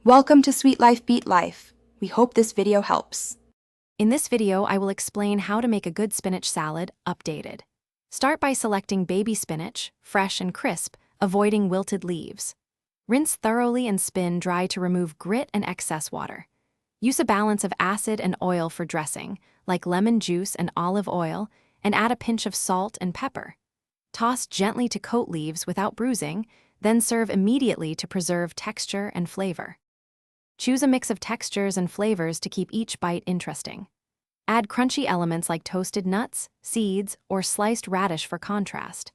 Welcome to Sweet Life Beat Life. We hope this video helps. In this video, I will explain how to make a good spinach salad updated. Start by selecting baby spinach, fresh and crisp, avoiding wilted leaves. Rinse thoroughly and spin dry to remove grit and excess water. Use a balance of acid and oil for dressing, like lemon juice and olive oil, and add a pinch of salt and pepper. Toss gently to coat leaves without bruising, then serve immediately to preserve texture and flavor. Choose a mix of textures and flavors to keep each bite interesting. Add crunchy elements like toasted nuts, seeds, or sliced radish for contrast.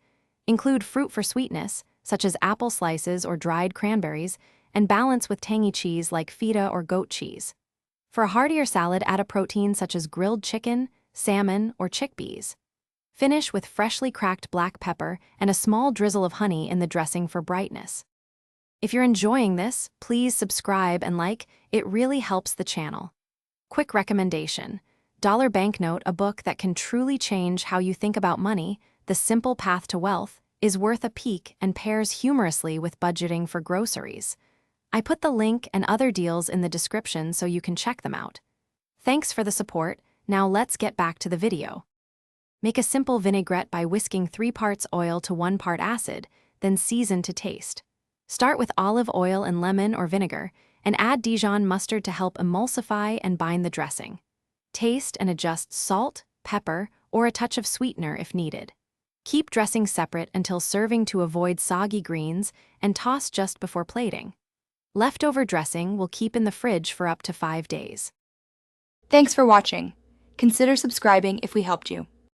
Include fruit for sweetness, such as apple slices or dried cranberries, and balance with tangy cheese like feta or goat cheese. For a heartier salad, add a protein such as grilled chicken, salmon, or chickpeas. Finish with freshly cracked black pepper and a small drizzle of honey in the dressing for brightness. If you're enjoying this, please subscribe and like, it really helps the channel. Quick recommendation: Dollar Banknote, a book that can truly change how you think about money, The Simple Path to Wealth, is worth a peek and pairs humorously with budgeting for groceries. I put the link and other deals in the description so you can check them out. Thanks for the support. Now let's get back to the video. Make a simple vinaigrette by whisking 3 parts oil to 1 part acid, then season to taste. Start with olive oil and lemon or vinegar, and add Dijon mustard to help emulsify and bind the dressing. Taste and adjust salt, pepper, or a touch of sweetener if needed. Keep dressing separate until serving to avoid soggy greens, and toss just before plating. Leftover dressing will keep in the fridge for up to 5 days. Thanks for watching. Consider subscribing if we helped you.